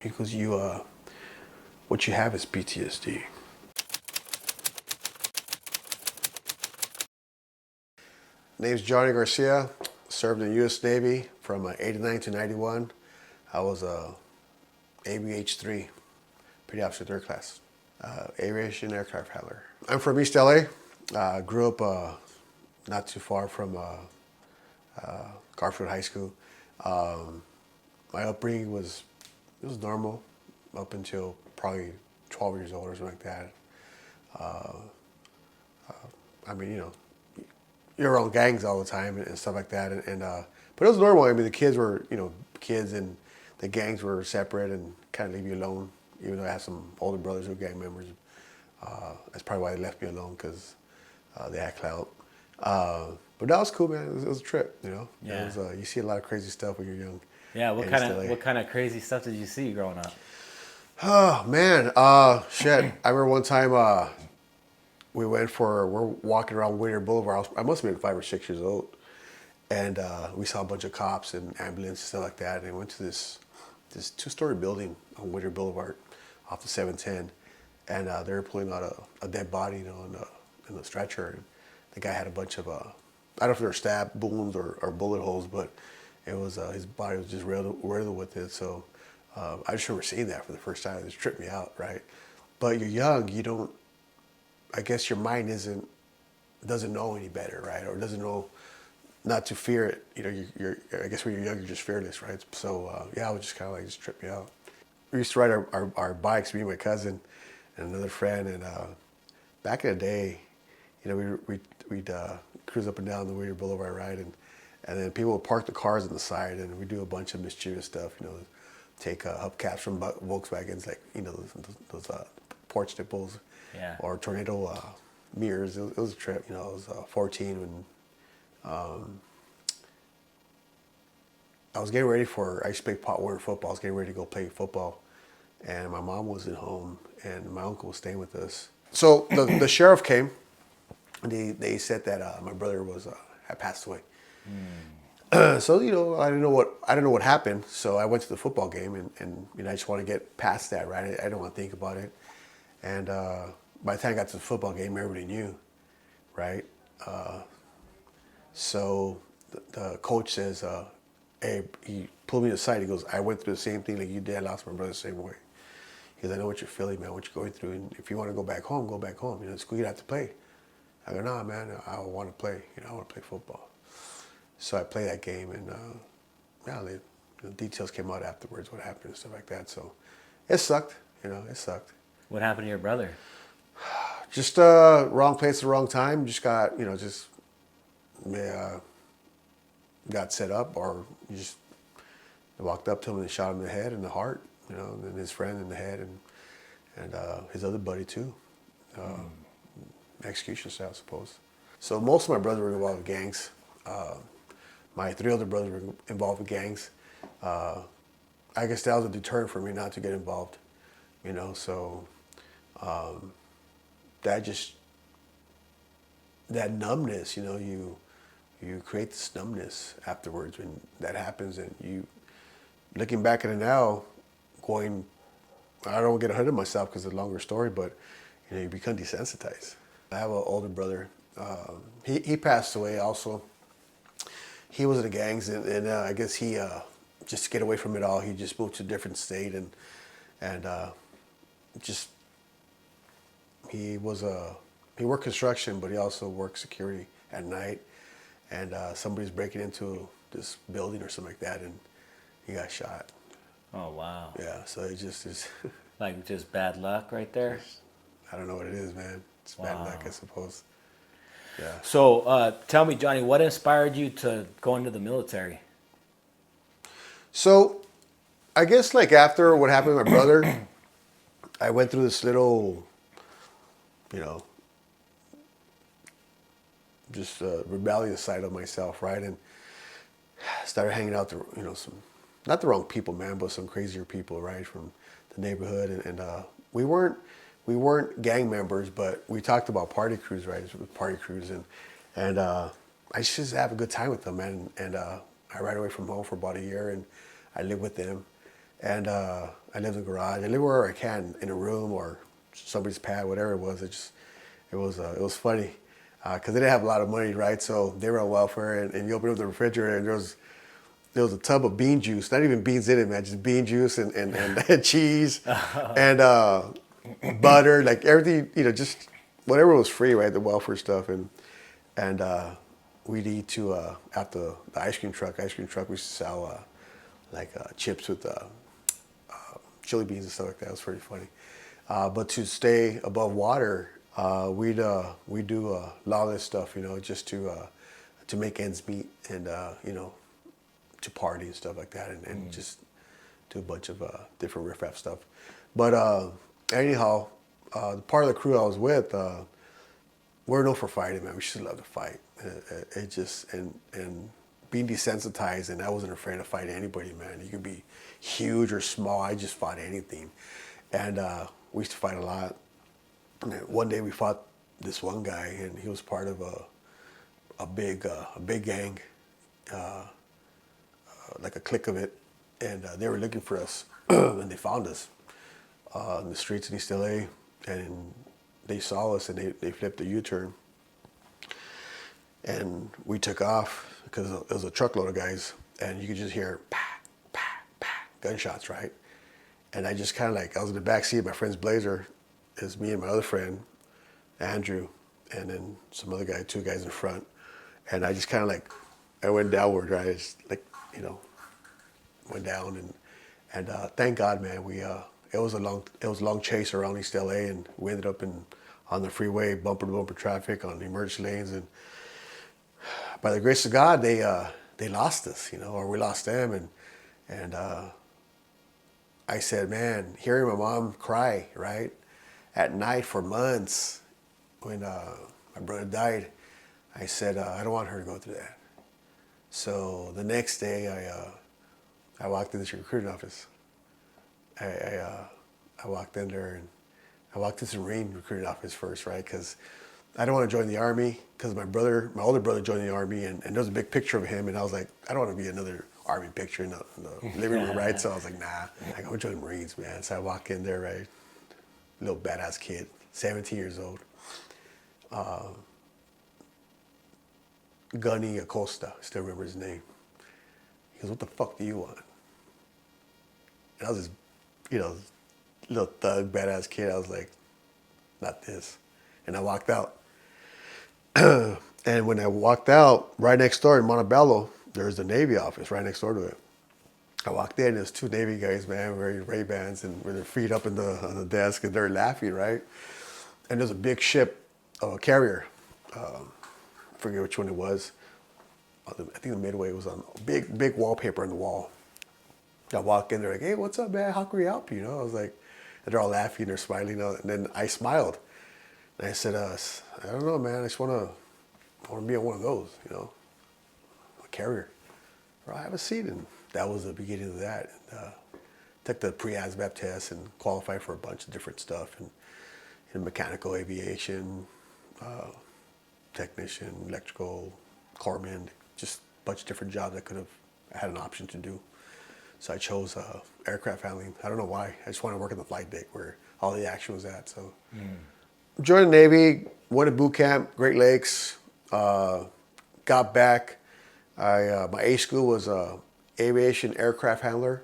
He goes, what you have is PTSD. Name's Johnnie Garcia. Served in the U.S. Navy from 89 to 91. I was a ABH-3, Petty Officer Third Class, aviation aircraft handler. I'm from East LA. Grew up not too far from Garfield High School. My upbringing was normal up until probably 12 years old or something like that. I mean, you're around gangs all the time and stuff like that, but it was normal. I mean, the kids were, kids, and the gangs were separate and kind of leave you alone. Even though I had some older brothers who were gang members, that's probably why they left me alone, because they had clout. But that was cool, man. It was a trip, Yeah. It was, you see a lot of crazy stuff when you're young. Yeah, And it's LA. what kind of crazy stuff did you see growing up? Oh man, shit! I remember one time we're walking around Whittier Boulevard. I must have been 5 or 6 years old, and we saw a bunch of cops and ambulance and stuff like that. And we went to this 2-story building on Whittier Boulevard, off the 710, and they were pulling out a dead body, in the stretcher. And the guy had a bunch of I don't know if they were stab wounds or bullet holes, but it was his body was just riddled with it. So I just remember seeing that for the first time. It just tripped me out, right? But you're young, you don't. I guess your mind doesn't know any better, right? Or doesn't know not to fear it. I guess when you're young, you're just fearless, right? So yeah, I was just kind of just tripped me out. We used to ride our bikes, me and my cousin and another friend, and back in the day, we'd cruise up and down the Whittier Boulevard ride, and then people would park the cars on the side, and we'd do a bunch of mischievous stuff, take hubcaps from Volkswagens, like, those porch nipples. Yeah. Or tornado mirrors. It was a trip. I was 14 when I was getting ready I used to play pot warner football. I was getting ready to go play football, and my mom wasn't home, and my uncle was staying with us. So the sheriff came, and they said that my brother had passed away. So I didn't know what happened. So I went to the football game, and I just want to get past that, right? I don't want to think about it. And by the time I got to the football game, everybody knew, right? So the coach says, hey, he pulled me aside. He goes, I went through the same thing like you did. I lost my brother the same way. He goes, I know what you're feeling, man, what you're going through. And if you want to go back home, go back home. It's cool, you have to play. I go, nah, man, I want to play. I want to play football. So I played that game, and the details came out afterwards, what happened and stuff like that. So it sucked, it sucked. What happened to your brother? Just wrong place at the wrong time. Just got, got set up, or you just walked up to him and shot him in the head and the heart, and his friend in the head, and his other buddy too. Execution style, I suppose. So most of my brothers were involved with gangs. My 3 older brothers were involved with gangs. I guess that was a deterrent for me not to get involved, so that numbness, you create this numbness afterwards when that happens, and you, looking back at it now, I don't get ahead of myself because it's a longer story, but you become desensitized. I have an older brother. He passed away also. He was in the gangs, and I guess he just to get away from it all, he just moved to a different state, and he worked construction, but he also worked security at night, and somebody's breaking into this building or something like that, and he got shot. Oh, wow. Yeah, so it just is. Like just bad luck right there? I don't know what it is, man. It's bad luck, I suppose. Yeah. So tell me, Johnny, what inspired you to go into the military? So I guess after what happened with my brother, I went through this little, just rebellious side of myself, right? And started hanging out some, not the wrong people, man, but some crazier people, right, from the neighborhood. And we weren't gang members, but we talked about party crews, right? Party crews, and I just have a good time with them, man. And I ran away from home for about a year, and I lived with them. And I lived in the garage. I lived wherever I can, in a room or somebody's pad, whatever it was. It was funny because they didn't have a lot of money, right? So they were on welfare, and you open up the refrigerator, and there was a tub of bean juice, not even beans in it, man, just bean juice and cheese and butter, like everything, just whatever was free, right? The welfare stuff, and we'd eat to at the ice cream truck. Ice cream truck, we used to sell chips with chili beans and stuff like that. It was pretty funny. But to stay above water, we'd do lawless stuff, just to make ends meet and to party and stuff like that, and just do a bunch of different riff-raff stuff. But anyhow, the part of the crew I was with, we're known for fighting, man. We just love to fight. It just and being desensitized, and I wasn't afraid to fight anybody, man. You could be huge or small. I just fought anything, and we used to fight a lot. And one day we fought this one guy, and he was part of a big gang, like a clique of it, and they were looking for us, and they found us in the streets in East LA, and they saw us, and they flipped a U-turn, and we took off because it was a truckload of guys, and you could just hear pa, pa, pa, gunshots, right? And I just kind of I was in the back seat of my friend's Blazer. It was me and my other friend, Andrew, and then some other guy, two guys in front, and I just kind of I went downward, right? It's went down, and thank God, man, it was a long chase around East LA, and we ended up on the freeway, bumper to bumper traffic on the emergency lanes, and by the grace of God, they lost us, or we lost them, and I said, man, hearing my mom cry, right, at night for months when my brother died, I said, I don't want her to go through that. So the next day, I walked in this recruiting office. I walked in there, and I walked into the Marine recruiting office first, right? Because I don't want to join the Army, because my older brother joined the Army, and there was a big picture of him, and I was like, I don't want to be another Army picture in the living room, right? So I was like, nah, I go join the Marines, man. So I walk in there, right? Little badass kid, 17 years old. Gunny Acosta, still remember his name. He goes, what the fuck do you want? And I was this, little thug, badass kid. I was like, not this. And I walked out. And when I walked out, right next door in Montebello, there's the Navy office right next door to it. I walked in, there's two Navy guys, man, wearing Ray-Bans and with their feet up on the desk, and they're laughing, right? And there's a big ship, a carrier. I forget which one it was. I think the Midway was on big wallpaper on the wall. I walk in, they're like, hey, what's up, man? How can we help you? I was like, and they're all laughing, they're smiling, and then I smiled. And I said, I don't know, man, I just want to be on one of those, a carrier. Or I have a seat, and that was the beginning of that. And, took the pre-ASVAB test and qualified for a bunch of different stuff, and mechanical aviation, technician, electrical, corpsman, just a bunch of different jobs I could have had an option to do. So I chose aircraft handling. I don't know why. I just wanted to work on the flight deck where all the action was at. So joined the Navy, went to boot camp, Great Lakes, got back. My A school was aviation aircraft handler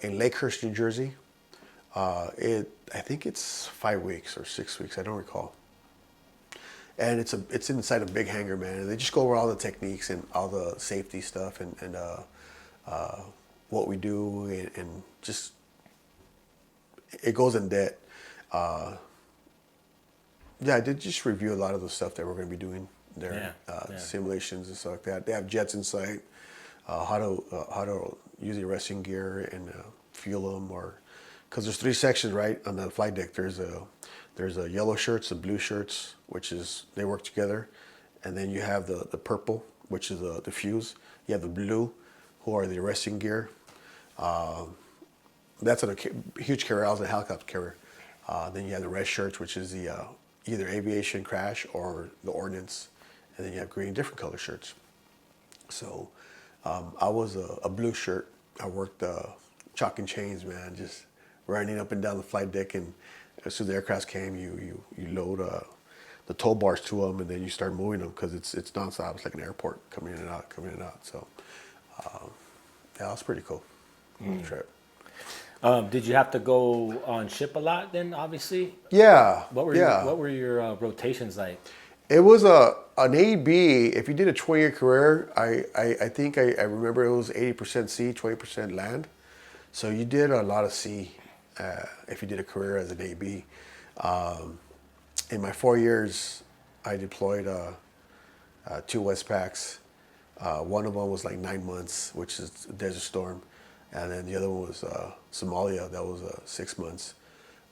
in Lakehurst, New Jersey. I think it's 5 weeks or 6 weeks. I don't recall. And it's inside a big hangar, man. And they just go over all the techniques and all the safety stuff and what we do, and just it goes in depth. I did just review a lot of the stuff that we're going to be doing there, simulations and stuff like that. They have jets in sight, how to use the arresting gear and fuel them, or because there's 3 sections, right, on the flight deck. There's a yellow shirts, the blue shirts, which is they work together, and then you have the purple, which is the fuse. You have the blue, who are the arresting gear. That's a huge carrier. I was a helicopter carrier. Then you have the red shirts, which is the either aviation crash or the ordnance, and then you have green, different color shirts. So I was a blue shirt. I worked chalk and chains, man, just running up and down the flight deck. And as soon as the aircrafts came, you load the tow bars to them, and then you start moving them because it's nonstop. It's like an airport coming in and out, coming in and out. So yeah, it's pretty cool trip. Did you have to go on ship a lot then? Obviously. Yeah. What were your rotations like? It was an AB. If you did a 20-year career, I think I remember it was 80% sea, 20% land. So you did a lot of sea if you did a career as an AB. In my 4 years, I deployed 2 Westpacks. One of them was like 9 months, which is Desert Storm. And then the other one was Somalia. That was 6 months.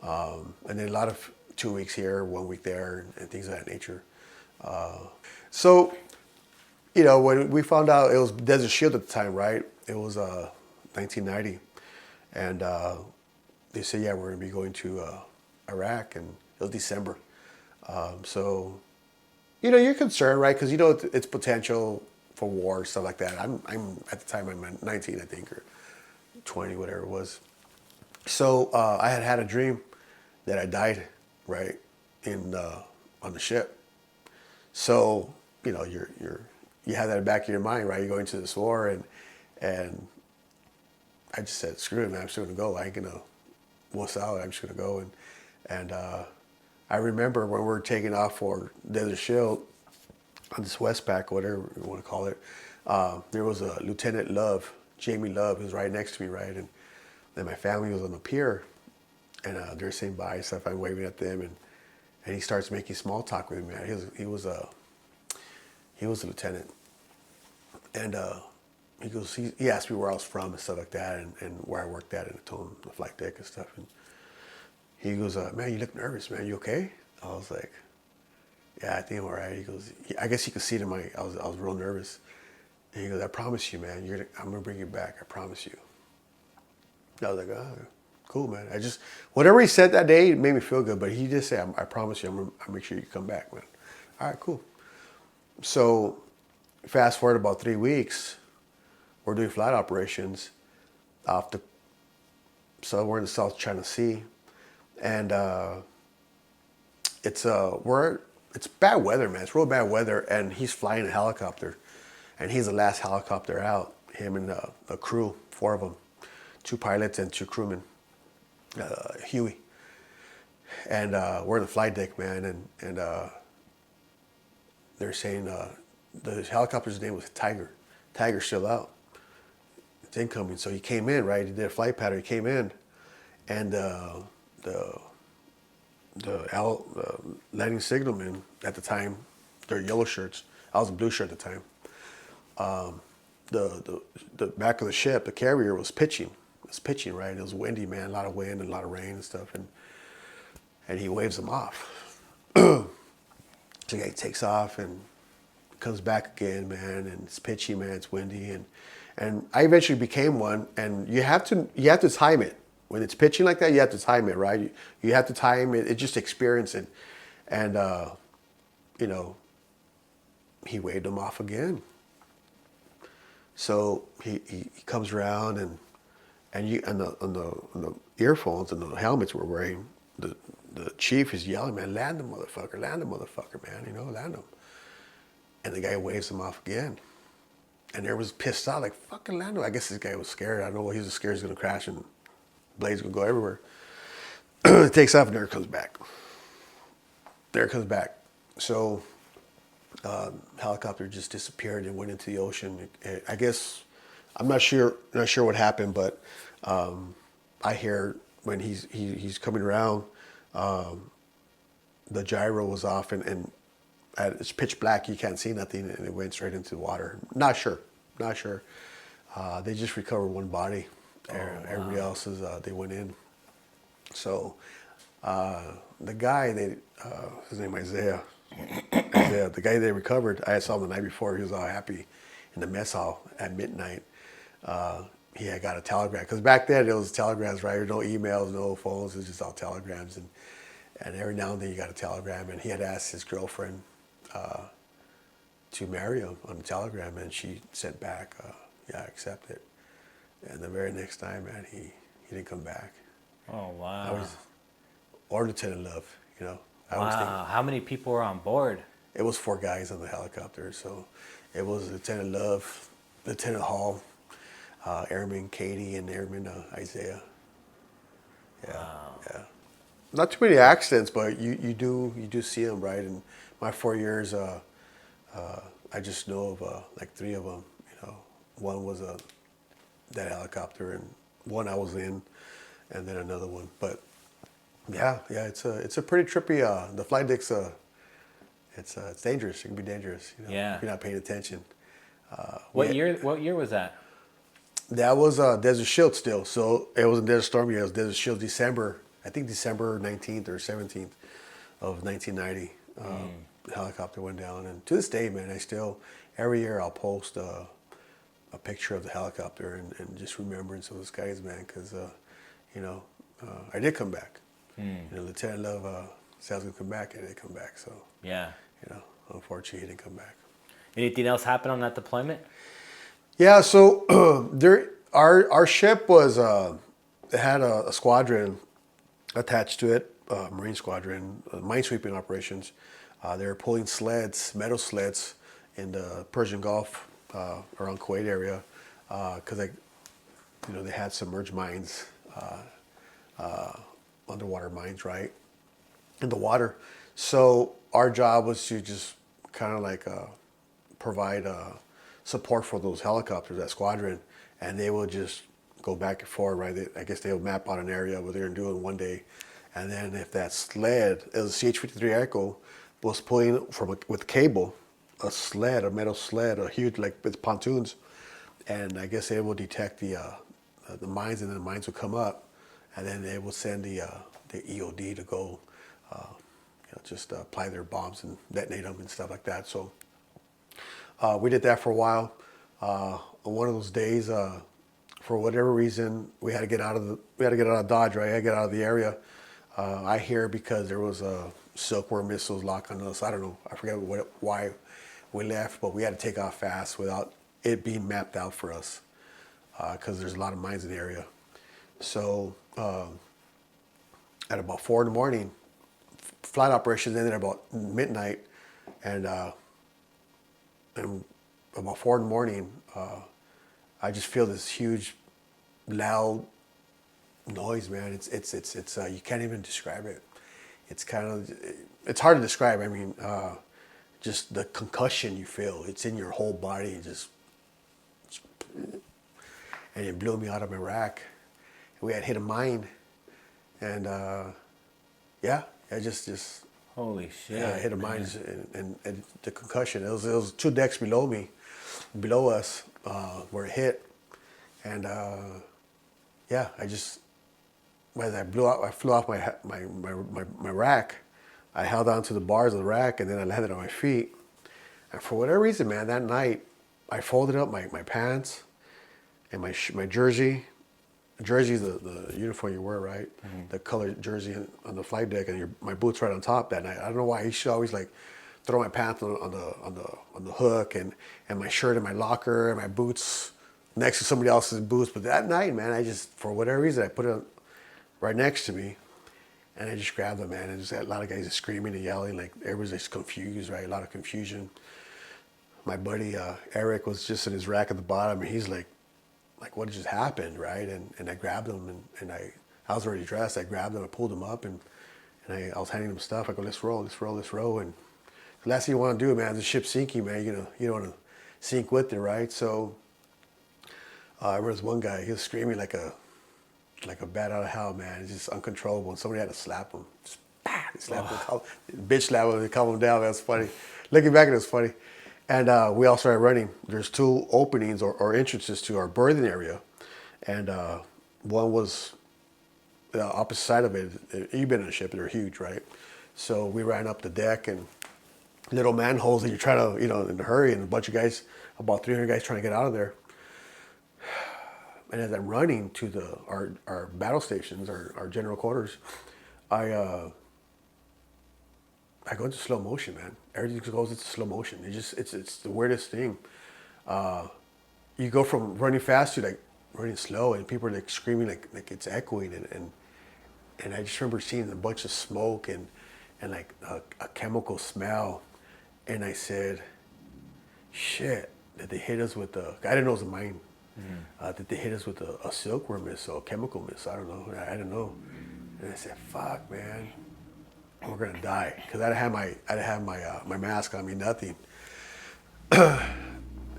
And then a lot of 2 weeks here, 1 week there, and things of that nature. So, you know, when we found out it was Desert Shield at the time, right? It was 1990. And they said, yeah, we're going to be going to Iraq. And it was December. So, you know, you're concerned, right? Because you know it's potential for war, stuff like that. I'm at the time I'm 19, I think, or 20, whatever it was. So I had a dream that I died, right, on the ship. So you know you have that in the back of your mind, right? You're going to this war, and I just said, screw it, man. I'm just gonna go. I ain't gonna wuss out. I'm just gonna go. And I remember when we were taking off for Desert Shield on this Westpac, whatever you want to call it, there was a Lieutenant Love, Jamie Love, who was right next to me, right? And then my family was on the pier, and they're saying bye and stuff. I'm waving at them, and he starts making small talk with me, man. He was a lieutenant, and he goes, he asked me where I was from and stuff like that, and where I worked at, and I told him the flight deck and stuff. And he goes, man, you look nervous, man. You okay? I was like, yeah, I think I'm all right. He goes, I guess you could see it in I was real nervous. And he goes, I promise you, man, I'm gonna bring you back. I promise you. I was like, oh, cool, man. Whatever he said that day, it made me feel good. But he just said, I promise you, I'll make sure you come back, man. All right, cool. So fast forward about 3 weeks, we're doing flight operations so we're in the South China Sea, and it's bad weather, man. It's real bad weather, and he's flying a helicopter, and he's the last helicopter out. Him and a crew, 4 of them, 2 pilots and 2 crewmen, Huey. And we're in the flight deck, man, and they're saying the helicopter's name was Tiger. Tiger's still out. It's incoming. So he came in, right? He did a flight pattern. He came in, and the landing signalman at the time, they're yellow shirts. I was a blue shirt at the time. The back of the ship, the carrier was pitching. It was pitching, right? It was windy, man. A lot of wind and a lot of rain and stuff. And he waves them off. So the guy takes off and comes back again, man. And it's pitchy, man. It's windy, and I eventually became one. And you have to time it. When it's pitching like that, you have to time it, right? You have to time it. It's just experience it. And you know, he waved them off again. So he comes around and the earphones and the helmets we're wearing, the chief is yelling, man, land the motherfucker, man, you know, land him. And the guy waves him off again. And everyone's pissed out, like, fucking land him. I guess this guy was scared. I don't know what he was scared he's gonna crash and blades gonna go everywhere. It takes off and there it comes back. So helicopter just disappeared and went into the ocean. I guess I'm not sure what happened, but I hear when he's coming around, the gyro was off and it's pitch black. You can't see nothing, and it went straight into the water. Not sure. They just recovered one body. Everybody else they went in. So the guy his name Isaiah, the guy they recovered, I saw him the night before. He was all happy in the mess hall at midnight. He had got a telegram, because back then it was telegrams, right? There were no emails, no phones. It was just all telegrams, and every now and then you got a telegram. And he had asked his girlfriend to marry him on the telegram, and she sent back, yeah, I accept it. And the very next time, man, he didn't come back. Oh I wow. was, or Lieutenant Love, you know. I always think Wow. How many people were on board? it was 4 guys on the helicopter. So it was Lieutenant Love, Lieutenant Hall, Airman Katie, and Airman Isaiah. Yeah, Wow. yeah. Not too many accidents, but you do see them, right? In my 4 years, I just know of like 3 of them. You know, one was that helicopter, and one I was in, and then another one. But yeah, it's a pretty trippy. The flight deck's it's dangerous. It can be dangerous, you know, Yeah. if you're not paying attention. What We year? What year was that? That was Desert Shield still, so it wasn't Desert Storm yet. It was Desert Shield December. I think December 19th or 17th of 1990. The helicopter went down, and to this day, man, I still every year I'll post a picture of the helicopter and just remembrance of those guys, man, because you know I did come back. You know, Lieutenant Love said I was gonna come back, and I did come back. So Yeah. you know, unfortunately, he didn't come back. Anything else happen on that deployment? Yeah, so our ship was it had a squadron attached to it, Marine squadron, minesweeping operations. They were pulling sleds, metal sleds, in the Persian Gulf around Kuwait area, because they had submerged mines, underwater mines, right, in the water. So our job was to just kind of like provide support for those helicopters, that squadron, and they would just go back and forth, right? I guess they would map out an area what they're doing one day, and then if that sled, it was a CH-53 Echo, was pulling with cable, a metal sled, a huge, like with pontoons, and I guess they will detect the mines, and then the mines would come up, and then they will send the EOD to go, just apply their bombs and detonate them and stuff like that. So we did that for a while. On one of those days, for whatever reason, we had to get out of Dodge, right? I had to get out of the area. I hear because there was silkworm missiles locked on us. I don't know. I forget why we left, but we had to take off fast without it being mapped out for us, because there's a lot of mines in the area. So at about 4 in the morning, flight operations ended at about midnight, and about 4 in the morning, I just feel this huge, loud noise, man. It's you can't even describe it. It's hard to describe. I mean, just the concussion you feel. It's in your whole body, and it blew me out of my rack. We had hit a mine, and yeah, I just Holy shit. yeah, I hit a man. mine, and the concussion. It was 2 decks below us, where it hit, and yeah, as I flew off my rack. I held on to the bars of the rack, and then I landed on my feet. And for whatever reason, man, that night I folded up my pants and my jersey. Jersey is the uniform you wear, right? Mm-hmm. The colored jersey on the flight deck, and my boots right on top that night. I don't know why. He should always like throw my pants on the hook, and my shirt in my locker, and my boots next to somebody else's boots. But that night, man, I just, for whatever reason, I put it right next to me, and I just grabbed them, man. And just had a lot of guys just screaming and yelling, like everybody's just confused, right? A lot of confusion. My buddy Eric was just in his rack at the bottom, and he's like what just happened, right? And I grabbed him, and I was already dressed. I grabbed him, I pulled him up, and I was handing him stuff. I go, let's roll. And the last thing you want to do, man, the ship's sinking, man. You don't want to sink with it, right? So I remember this one guy, he was screaming like a bat out of hell, man. It's just uncontrollable. And somebody had to slap him. Just, bah! They slapped him. Bitch slapped him. They calmed him down. That's funny. Looking back at it, it's funny. And we all started running. There's 2 openings or entrances to our berthing area. And one was the opposite side of it. You've been on a ship. They're huge, right? So we ran up the deck, and little manholes that you're trying to, in a hurry, and a bunch of guys, about 300 guys trying to get out of there. And as I'm running to our battle stations, our general quarters, I go into slow motion, man. Everything goes into slow motion. It's the weirdest thing. You go from running fast to like running slow, and people are like screaming like it's echoing, and I just remember seeing a bunch of smoke and like a chemical smell, and I said, shit, did they hit us with a? I didn't know it was a mine. Did they hit us with a silkworm missile, a chemical missile? I don't know. I didn't know. And I said, fuck, man, we're gonna die, because I didn't have my mask on me, nothing.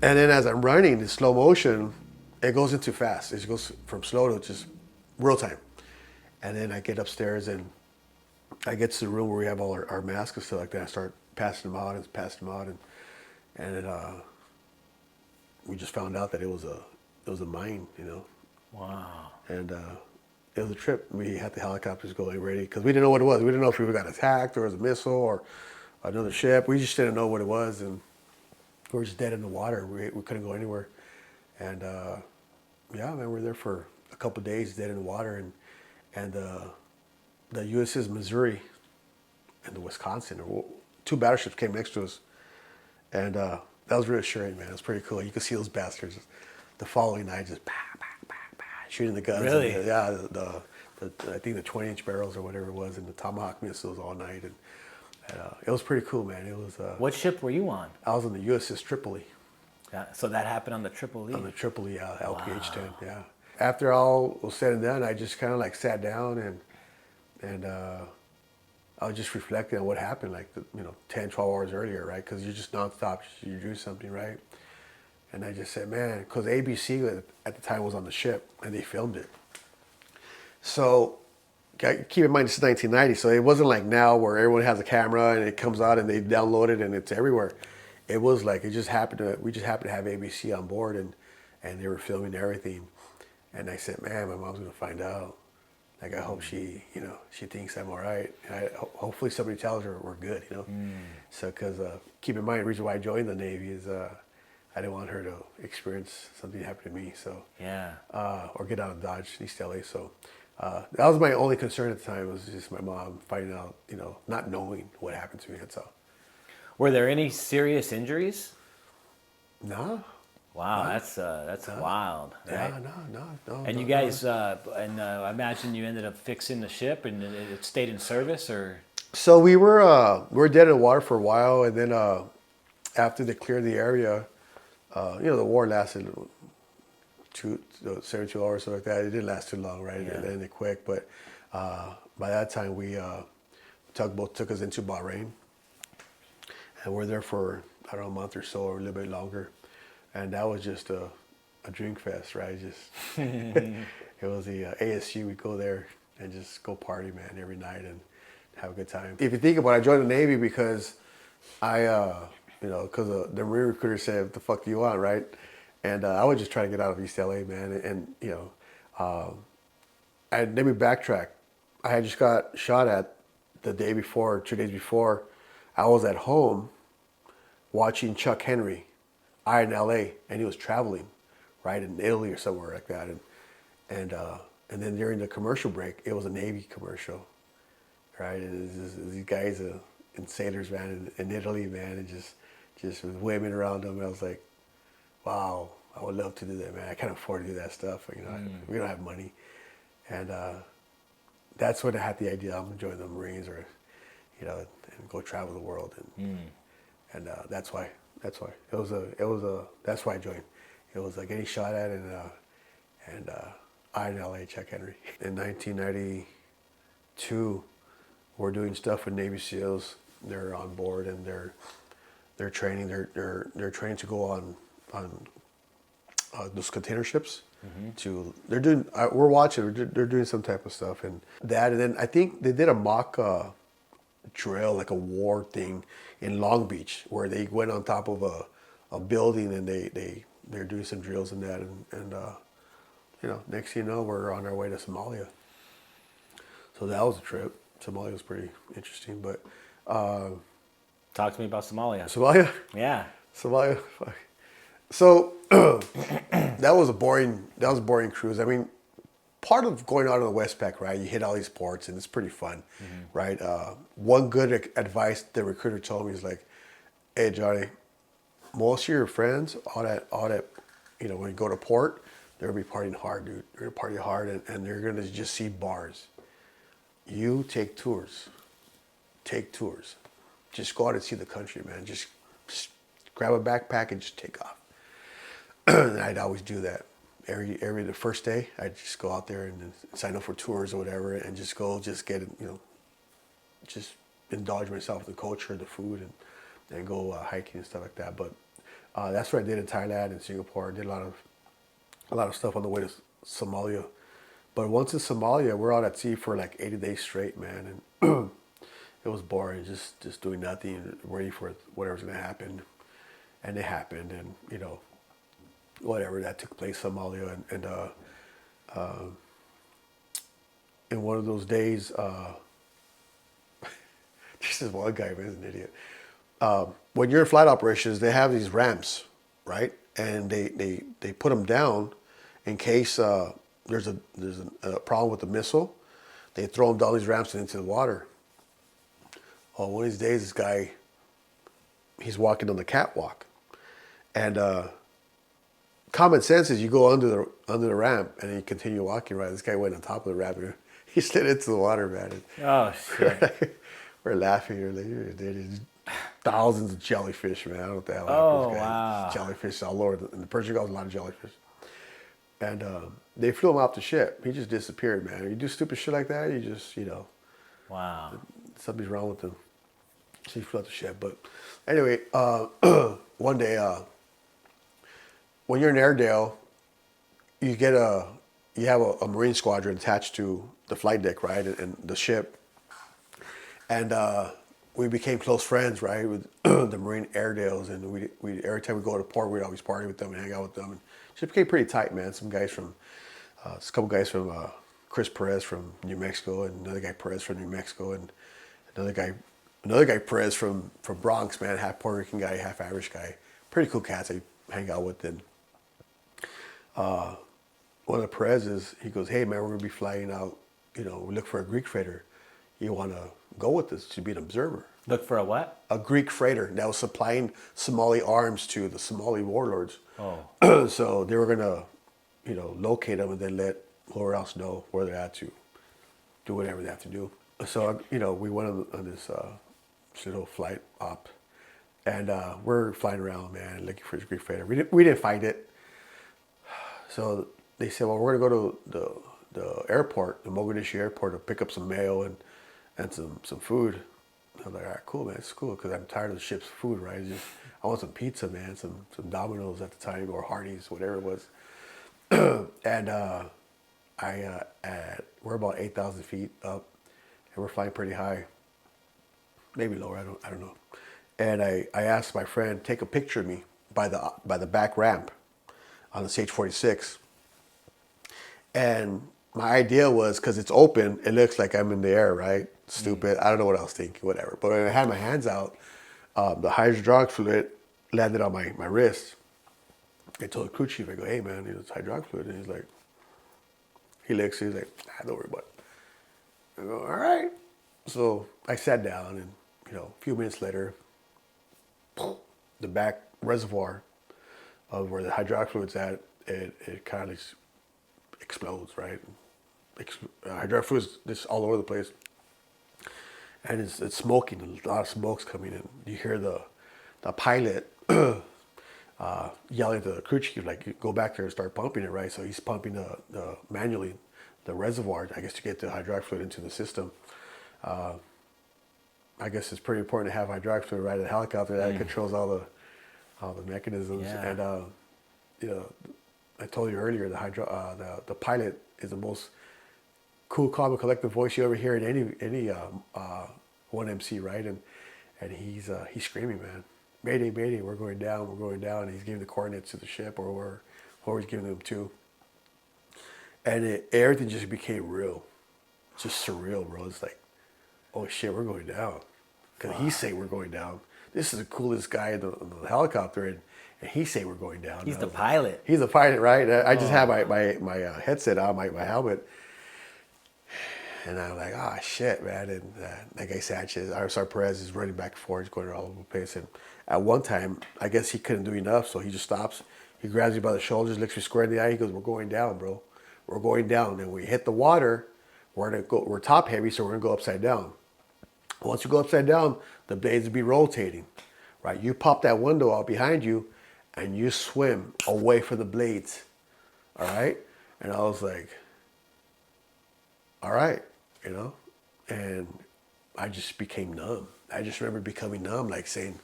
And then as I'm running in slow motion, it goes into fast. It goes from slow to just real time. And then I get upstairs and I get to the room where we have all our masks and stuff like that. I start passing them out, and then we just found out that it was a mine, you know. Wow. And it was a trip. We had the helicopters going ready because we didn't know what it was. We didn't know if we got attacked or it was a missile or another ship. We just didn't know what it was, and we were just dead in the water. We couldn't go anywhere. And yeah, man, we were there for a couple of days, dead in the water, and the USS Missouri and the Wisconsin, two battleships came next to us, and that was reassuring, man. It was pretty cool. You could see those bastards the following night just shooting the guns. Really? And the I think the 20-inch barrels or whatever it was, and the Tomahawk missiles all night, and it was pretty cool, man. It was. What ship were you on? I was on the USS Tripoli. So that happened on the Tripoli? On the Tripoli, LPH-10, yeah. After all was said and done, I just kind of like sat down and I was just reflecting on what happened, like 10, 12 hours earlier, right? Because you're just nonstop, you're doing something, right? And I just said, man, because ABC at the time was on the ship and they filmed it. So keep in mind, this is 1990, so it wasn't like now where everyone has a camera and it comes out and they download it and it's everywhere. It was like we just happened to have ABC on board and they were filming everything. And I said, man, my mom's gonna find out. Like, I hope she thinks I'm all right. And hopefully somebody tells her we're good, you know? So, because keep in mind, the reason why I joined the Navy is I didn't want her to experience something happen to me, so. Yeah. Or get out of Dodge, East LA, so. That was my only concern at the time, was just my mom finding out, not knowing what happened to me, that's all. Were there any serious injuries? No. Wow, that's wild. Right? Yeah, no. And you guys, I imagine you ended up fixing the ship and it stayed in service, or? So we were dead in the water for a while, and then after they cleared the area, the war lasted 72 hours, something like that. It didn't last too long, right? Yeah. It ended quick, but by that time tugboat took us into Bahrain, and we're there for a month or so, or a little bit longer. And that was just a drink fest, right? Just it was the ASU. We'd go there and just go party, man, every night and have a good time. If you think about it, I joined the Navy because because the Marine recruiter said, "What the fuck do you want?" Right? And I was just trying to get out of East LA, man. And let me backtrack. I had just got shot at the day before, 2 days before. I was at home watching Chuck Henry. In LA, and he was traveling, right, in Italy or somewhere like that, and then during the commercial break, it was a Navy commercial, right, and it was these guys in sailors, man, in Italy, man, and just with women around them. I was like, wow, I would love to do that, man. I can't afford to do that stuff, we don't have money, and that's when I had the idea I'm gonna join the Marines, or and go travel the world, and that's why. That's why that's why I joined. It was like getting shot at, and I in LA, Chuck Henry. In 1992, we're doing stuff with Navy SEALs. They're on board and they're training. They're training to go on those container ships. We're watching. They're doing some type of stuff and then I think they did a mock drill, like a war thing in Long Beach, where they went on top of a building and they're doing some drills in that, and next thing you know, we're on our way to Somalia. So that was a trip. Somalia was pretty interesting, but Talk to me about Somalia. Somalia? Yeah. Somalia. Fuck. So that was a boring cruise. I mean, part of going out on the Westpac, right? You hit all these ports and it's pretty fun, right? One good advice the recruiter told me is like, "Hey, Johnny, most of your friends, all that, when you go to port, They're gonna be partying hard, dude. They're gonna party hard, and they're gonna just see bars. You take tours. Take tours. Just go out and see the country, man. Just grab a backpack and just take off. And I'd always do that. Every the first day, I'd just go out there and sign up for tours or whatever, and just go, just get, just indulge myself in the culture, the food, and go hiking and stuff like that. But that's what I did in Thailand and Singapore. I did a lot of stuff on the way to Somalia. But once in Somalia, we're out at sea for like 80 days straight, man, and it was boring, just doing nothing, and waiting for whatever's gonna happen, and it happened, and whatever that took place, Somalia, and in one of those days, this is one guy, man, he's an idiot. When you're in flight operations, they have these ramps, right? And they put them down in case there's a problem with the missile. They throw them down these ramps and into the water. Oh, one of these days, this guy, he's walking on the catwalk, and common sense is you go under the ramp and you continue walking. Right, this guy went on top of the ramp and he slid into the water, man. Oh shit! We're laughing. We're like, there's thousands of jellyfish, man. I don't know what the hell Oh, happened to this guy. wow. Jellyfish all over. In the Persian Gulf, a lot of jellyfish. And they flew him off the ship. He just disappeared, man. You do stupid shit like that, you just, Wow. something's wrong with him. So he flew off the ship. But anyway, one day, when you're in Airedale, you have a Marine squadron attached to the flight deck, right, and the ship. And we became close friends, right, with the Marine Airedales, and we every time we go to port, we'd always party with them and hang out with them, and ship became pretty tight, man. Some guys from, a couple guys from Chris Perez from New Mexico, and another guy Perez from New Mexico, and another guy Perez from Bronx, man, half Puerto Rican guy, half Irish guy. Pretty cool cats I hang out with. And one of the Perez's, he goes, "Hey man, we're gonna be flying out. We look for a Greek freighter. You want to go with us to be an observer?" Look for a what? A Greek freighter that was supplying Somali arms to the Somali warlords. Oh. So they were gonna, locate them and then let whoever else know where they're at to do whatever they have to do. So we went on this little flight op, and we're flying around, man, looking for this Greek freighter. We didn't find it. So they said, well, we're gonna go to the airport, the Mogadishu airport, to pick up some mail and some food. I'm like, all right, cool, man, it's cool, because I'm tired of the ship's food, right? I want some pizza, man, some Domino's at the time, or Hardee's, whatever it was. And we're about 8,000 feet up, and we're flying pretty high, maybe lower, I don't know. And I asked my friend, take a picture of me by the back ramp on the CH-46. And my idea was, because it's open, it looks like I'm in the air, right? Stupid. I don't know what I was thinking, whatever. But when I had my hands out, the hydraulic fluid landed on my wrist. I told the crew chief, I go, "Hey man, it's hydraulic fluid." And he's like, he's like, "Don't worry about it." I go, "All right." So I sat down, and a few minutes later, the back reservoir of where the hydraulic fluid's at, it kind of explodes, right? Hydraulic fluid's just all over the place. And it's smoking, a lot of smoke's coming in. You hear the pilot yelling to the crew chief, like, go back there and start pumping it, right? So he's pumping the manually the reservoir, I guess, to get the hydraulic fluid into the system. I guess it's pretty important to have hydraulic fluid right at the helicopter that controls all the mechanisms. Yeah. And I told you earlier, the pilot is the most cool, calm, and collective voice you ever hear in any 1MC, right? And he's screaming, man, "Mayday, mayday, we're going down, we're going down." And he's giving the coordinates to the ship, or whoever he's giving them to. And everything just became real, just surreal, bro. It's like, oh shit, we're going down. Because he's saying we're going down. This is the coolest guy in the helicopter, and he's saying we're going down. He's the pilot. He's the pilot, right? I just have my headset on, my helmet. And I'm like, oh shit, man. And that guy Sanchez, our Perez, is running back and forth, going all over the place. And at one time, I guess he couldn't do enough, so he just stops. He grabs me by the shoulders, looks me square in the eye. He goes, "We're going down, bro. We're going down. And we hit the water. We're top heavy, so we're gonna go upside down. Once you go upside down, the blades will be rotating, right? You pop that window out behind you, and you swim away from the blades, all right?" And I was like, "All right," and I just became numb. I just remember becoming numb, like saying,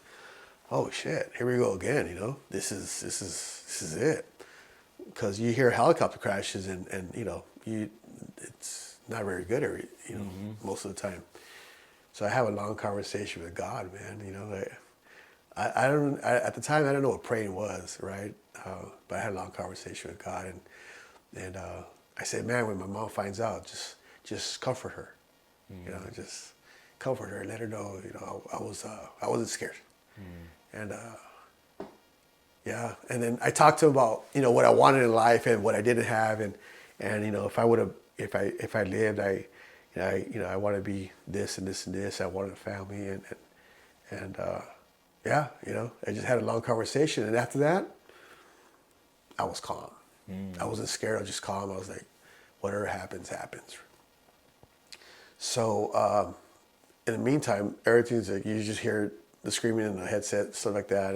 "Oh shit, here we go again." This is it. Because you hear helicopter crashes, and it's not very good, most of the time. So I have a long conversation with God, man. At the time I didn't know what praying was, right? But I had a long conversation with God, and I said, "Man, when my mom finds out, just comfort her, just comfort her and let her know, I wasn't scared." And yeah, and then I talked to him about what I wanted in life and what I didn't have, and if I lived, I want to be this and this and this. I wanted a family, and yeah, I just had a long conversation, and after that, I was calm. I wasn't scared. I was just calm. I was like, whatever happens, happens. So in the meantime, everything's like you just hear the screaming in the headset, stuff like that,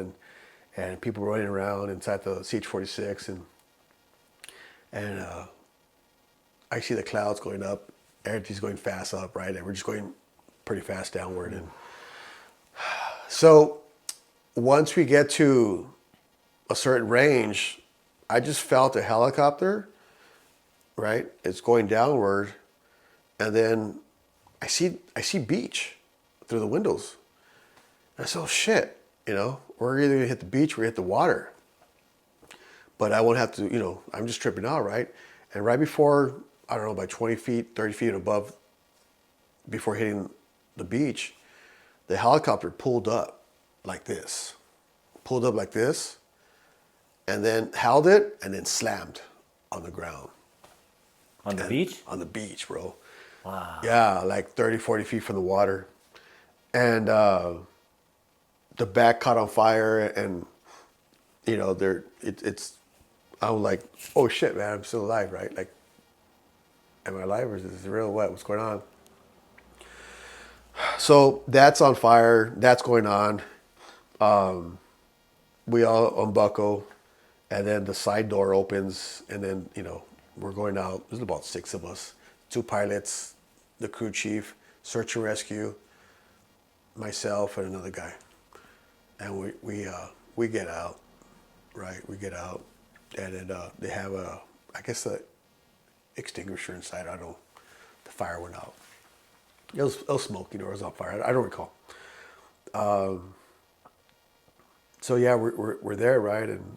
and people running around inside the CH-46, and I see the clouds going up. Everything's going fast up, right? And we're just going pretty fast downward. And so once we get to a certain range, I just felt a helicopter, right? It's going downward, and then I see beach through the windows. And I said, "Oh shit, we're either gonna hit the beach or hit the water." But I won't have to, I'm just tripping out, right? And right before, I don't know, by 20 feet, 30 feet above, before hitting the beach, the helicopter pulled up like this, and then held it, and then slammed on the ground. On the beach? On the beach, bro. Wow. Yeah, like 30, 40 feet from the water. And the back caught on fire, and, I was like, "Oh shit, man, I'm still alive," right? Like, am I alive, or is this real? What's going on? So that's on fire. That's going on. We all unbuckle, and then the side door opens, and then, we're going out. There's about 6 of us, 2 pilots, the crew chief, search and rescue, myself, and another guy. And we get out, right? We get out, and then they have a extinguisher inside. I don't know. The fire went out. It was smoking, or it was on fire. I don't recall. So yeah, we're there, right? And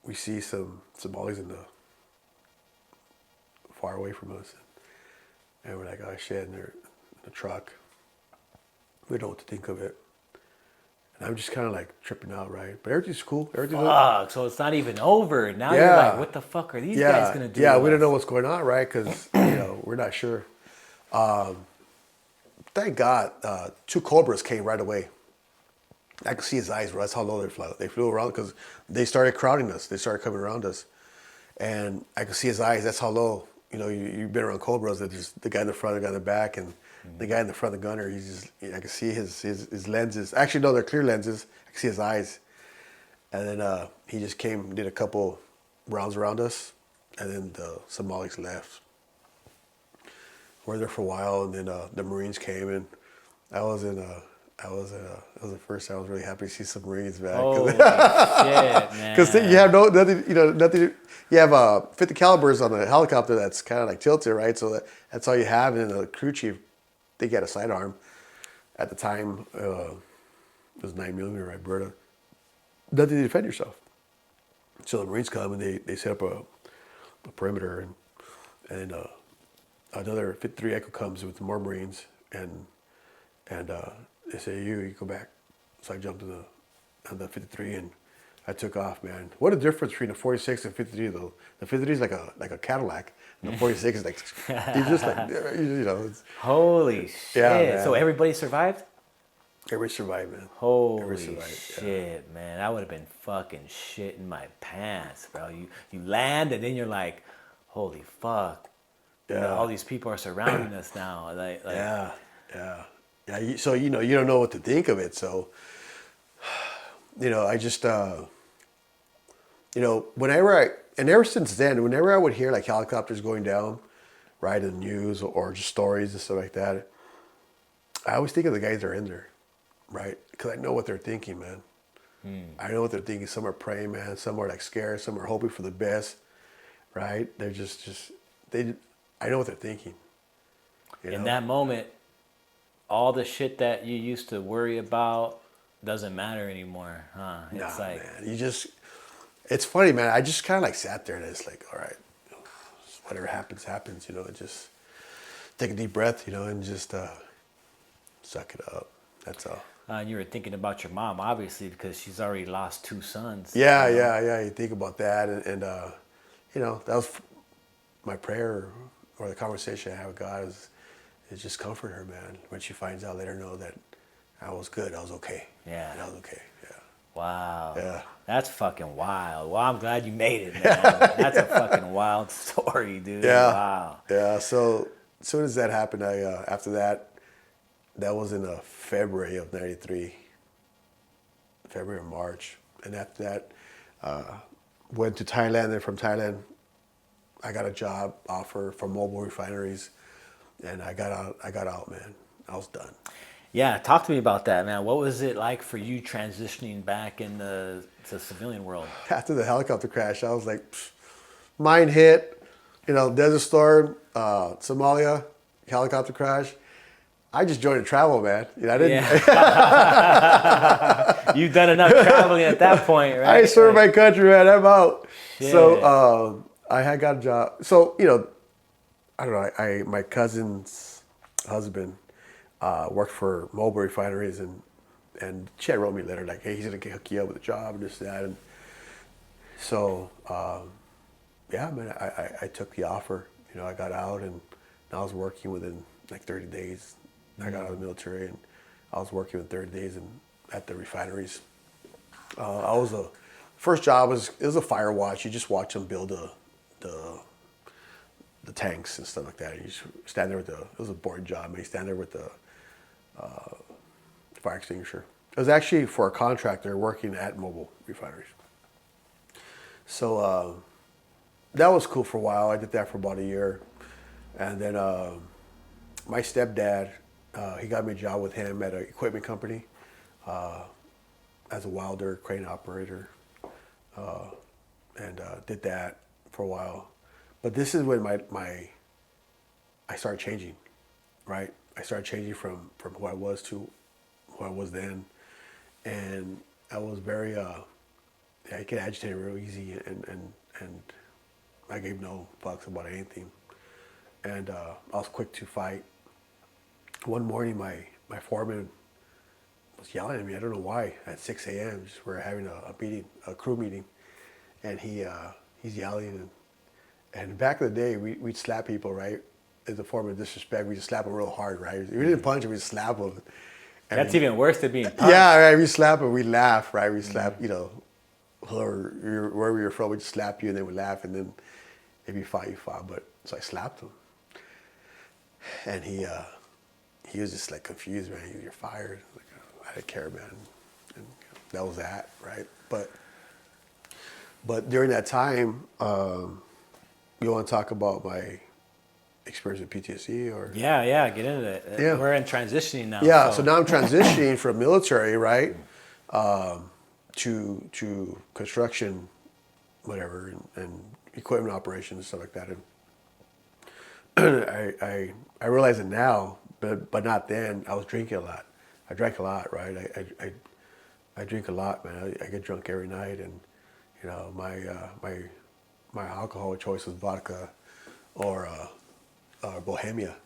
we see some Somalis far away from us, and we're like, "Oh shit!" And they're in the truck. We don't know what to think of it. And I'm just kind of like tripping out, right? But everything's cool. Everything's Fuck, so it's not even over. Now you're like, what the fuck are these guys going to do? Yeah, we don't know what's going on, right? Because, we're not sure. Thank God, 2 Cobras came right away. I could see his eyes, bro. That's how low they flew around, because they started crowding us. They started coming around us. And I could see his eyes. That's how low. You've been around Cobras. There's the guy in the front, the guy in the back, and the guy in the front, the gunner. I can see his lenses. Actually, no, they're clear lenses. I can see his eyes. And then he just came, did a couple rounds around us, and then the Somalis left. We're there for a while, and then the Marines came, and that was the first time I was really happy to see some Marines back. Holy shit, man! Because you have nothing. You have 50 calibers on a helicopter that's kind of like tilted, right? So that's all you have. And the crew chief, they had a sidearm. At the time, it was 9mm, right, Berta. Nothing to defend yourself. So the Marines come, and they set up a perimeter, and another 53 Echo comes with more Marines, and they say, you go back. So I jumped on the 53, and I took off, man. What a difference between a 46 and 53, though. The 53 is like a Cadillac, and the 46 is like, it's just like, It's, Holy shit. yeah, man. So everybody survived? Every survived, man. Every Holy survived. shit, man! I would have been fucking shitting my pants, bro. You land and then you're like, holy fuck! Yeah. All these people are surrounding us now. Like Yeah. Yeah. Yeah. So you don't know what to think of it. So I just whenever and ever since then, whenever I would hear like helicopters going down, right, in the news or just stories and stuff like that, I always think of the guys that are in there, right? Because I know what they're thinking, man. I know what they're thinking. Some are praying, man. Some are like scared. Some are hoping for the best, right? They're just they. I know what they're thinking. in that moment, all the shit that you used to worry about doesn't matter anymore, huh? It's Nah, like, man. It's funny, man. I just kind of like sat there and it's like, all right, whatever happens, happens. And just take a deep breath, and just suck it up. That's all. and you were thinking about your mom, obviously, because she's already lost two sons. Yeah, yeah, yeah. You think about that, and that was my prayer or the conversation I had with God is just comfort her, man. When she finds out, let her know that I was good, I was okay. Yeah. And I was okay. Yeah. Wow. Yeah. That's fucking wild. Well, I'm glad you made it, man. That's a fucking wild story, dude. Yeah. Wow. Yeah. So as soon as that happened, I after that, that was in February of '93, February or March, and after that, went to Thailand. And from Thailand, I got a job offer from mobile refineries, and I got out, man. I was done. Yeah, talk to me about that, man. What was it like for you transitioning back in the civilian world? After the helicopter crash, I was like, pfft, mine hit, desert storm, Somalia, helicopter crash. I just joined a travel, man. I didn't. Yeah. You've done enough traveling at that point, right? I served my country, man. I'm out. Yeah. So I had got a job. So I don't know. My cousin's husband worked for mobile refineries, and she had wrote me a letter like, "Hey, he's gonna hook you up with a job and this that." And so yeah, man, I took the offer. I got out and I was working within like 30 days. I got out of the military and I was working within 30 days at the refineries. I was first job was a fire watch. You just watch them build the tanks and stuff like that. You just stand there it was a boring job. And you stand there with the fire extinguisher. It was actually for a contractor working at mobile refineries. So that was cool for a while. I did that for about a year. And then my stepdad, he got me a job with him at an equipment company as a welder, crane operator, and did that for a while. But this is when I started changing, right? I started changing from who I was to who I was then. And I was very, I get agitated real easy, and I gave no fucks about anything. And I was quick to fight. One morning, my foreman was yelling at me. I don't know why. At 6 a.m., just we're having a meeting, a crew meeting, and he's yelling. And back in the day, we'd slap people, right? As a form of disrespect, we just slap them real hard, right? We didn't punch them, we just slap them. And That's even worse than being punched. yeah, right. We slap and we laugh, right? We slap, wherever you're from, we just slap you and then we laugh, and then if you fought, you fought. But so I slapped him, and he was just like confused, man. You're fired. Like, I didn't care, man. And that was that, right? But during that time, you want to talk about my experience with PTSD or? Yeah, get into it. Yeah. We're in transitioning now. Yeah, so now I'm transitioning from military, right, to construction, whatever, and equipment operations and stuff like that. And I realize it now, but not then. I was drinking a lot. I drank a lot, right? I drink a lot, man. I get drunk every night, and my alcohol choice was vodka or Bohemia,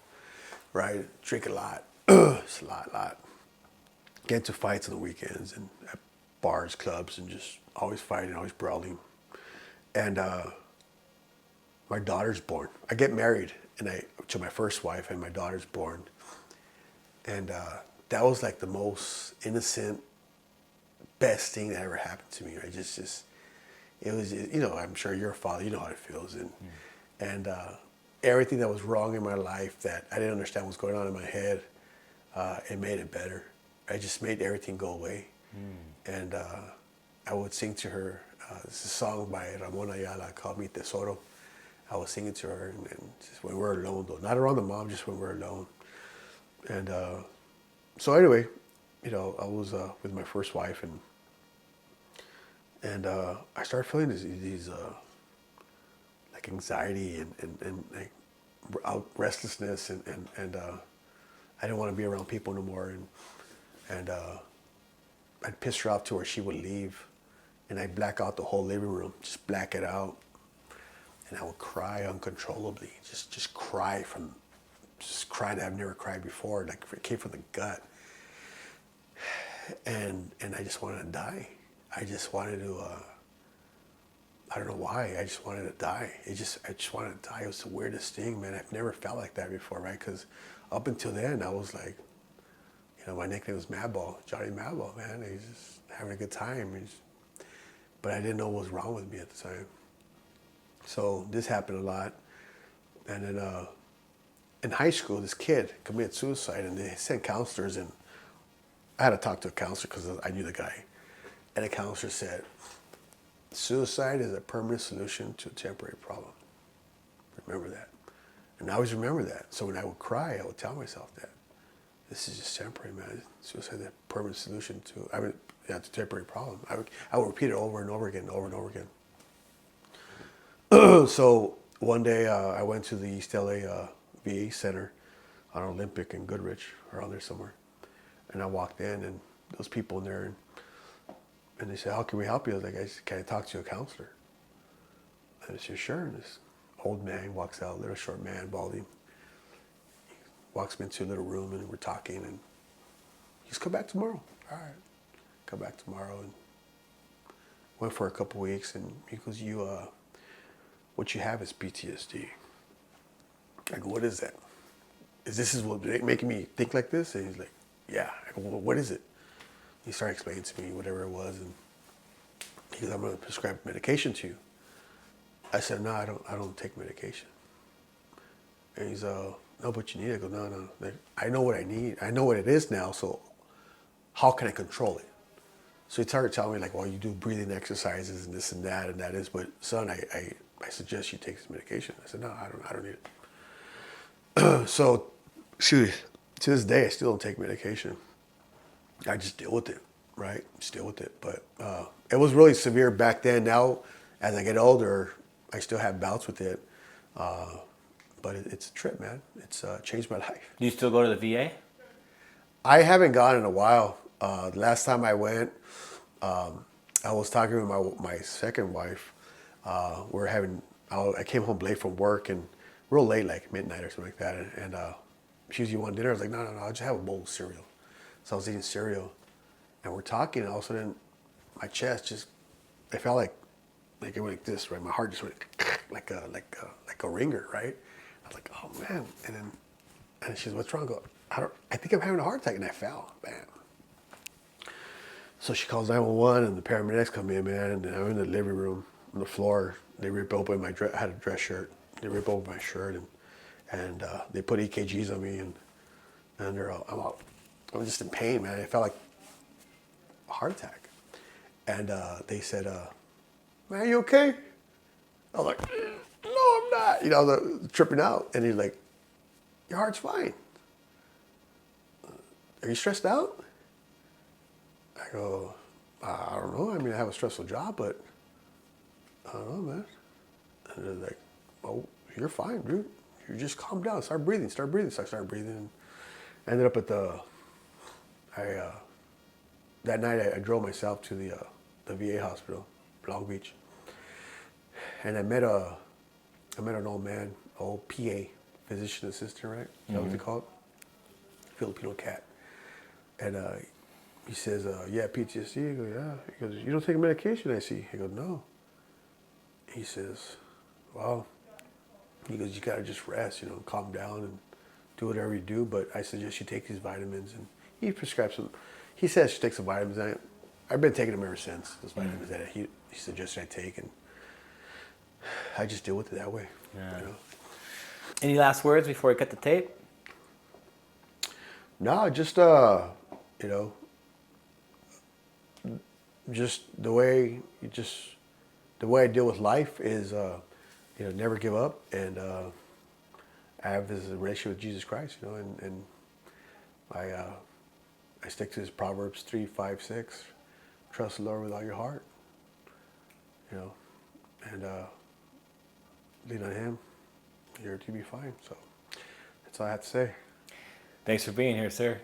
right? Drink a lot. It's a lot. Get into fights on the weekends and at bars, clubs, and just always fighting, always brawling. And my daughter's born. I get married to my first wife, and my daughter's born. And that was like the most innocent, best thing that ever happened to me. Right? Just it was, you know, I'm sure you're a father, you know how it feels, and everything that was wrong in my life that I didn't understand what was going on in my head, it made it better. I just made everything go away, and I would sing to her. It's a song by Ramon Ayala called "Mi Tesoro." I was singing to her, and just when we're alone, though, not around the mom, just when we're alone. And so anyway, you know, I was with my first wife, and I started feeling these like anxiety and like restlessness, and I didn't want to be around people no more, and I'd piss her off to where she would leave, and I'd black out the whole living room, just black it out, and I would cry uncontrollably, just cry that I've never cried before, like it came from the gut, and I just wanted to die. I just wanted to. I don't know why. I just wanted to die. I just wanted to die. It was the weirdest thing, man. I've never felt like that before, right? Because up until then, I was like, you know, my nickname was Madball, Johnny Madball, man. He's just having a good time. But I didn't know what was wrong with me at the time. So this happened a lot. And then in high school, this kid committed suicide, and they sent counselors, and I had to talk to a counselor because I knew the guy. And the counselor said, suicide is a permanent solution to a temporary problem. Remember that. And I always remember that. So when I would cry, I would tell myself that. This is just temporary, man. Suicide is a permanent solution to a temporary problem. I would repeat it over and over again, over and over again. So one day I went to the East LA VA Center on Olympic and Goodrich, around there somewhere. And I walked in, and those people in there, and they said, how can we help you? I was like, can I talk to a counselor? And I said, sure. And this old man walks out, little short man, baldy. He walks me into a little room, and we're talking, and he's come back tomorrow. All right. Come back tomorrow. And went for a couple weeks, and he goes, what you have is PTSD. I go, what is that? This what making me think like this? And he's like, yeah. I go, well, what is it? He started explaining to me whatever it was, and he goes, I'm going to prescribe medication to you. I said, no, I don't take medication. And he's, no, but you need it. I go, no. Like, I know what I need. I know what it is now, so how can I control it? So he started telling me, like, well, you do breathing exercises and this and that is, but son, I suggest you take this medication. I said, no, I don't need it. So, to this day, I still don't take medication. I just deal with it, right? Just deal with it. But it was really severe back then. Now, as I get older, I still have bouts with it. But it's a trip, man. It's changed my life. Do you still go to the VA? I haven't gone in a while. The last time I went, I was talking with my second wife. I came home late from work, and real late, like midnight or something like that. And she was, you want dinner? I was like, no, I'll just have a bowl of cereal. So I was eating cereal, and we're talking, and all of a sudden, my chest I felt like it went like this, right? My heart just went like a ringer, right? I was like, oh man. And she says, what's wrong? I think I'm having a heart attack, and I fell, bam. So she calls 911, and the paramedics come in, man, and I'm in the living room on the floor. They rip open I had a dress shirt. They rip open my shirt, and they put EKGs on me, and I'm just in pain, man. It felt like a heart attack. And they said, man, you okay? I was like, no, I'm not. You know, I was tripping out. And he's like, your heart's fine. Are you stressed out? I go, I don't know. I mean, I have a stressful job, but I don't know, man. And they're like, oh, you're fine, dude. You just calm down. Start breathing. So I started breathing. And I ended up at that night I drove myself to the VA hospital, Long Beach. And I met an old man, old PA, physician assistant, right? Is that what they call it? Filipino cat. And he says, yeah, PTSD. I go, yeah. He goes, you don't take medication, I see. I go, no. He says, well, he goes, you gotta just rest, calm down and do whatever you do, but I suggest you take these vitamins. And he prescribed some. He says I should take some vitamins. I've been taking them ever since. Those vitamins that he suggested I take, and I just deal with it that way. Yeah. You know? Any last words before we cut the tape? No, just you know, just the way I deal with life is you know, never give up, and I have this relationship with Jesus Christ, you know, and I stick to his Proverbs 3:5-6. Trust the Lord with all your heart, you know, and lean on him. You're to be fine. So that's all I have to say. Thanks for being here, sir.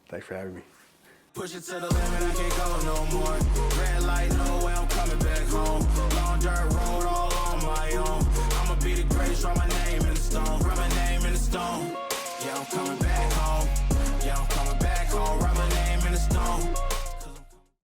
Thanks for having me. Push it to the limit, I can't go no more. Red light, no way I'm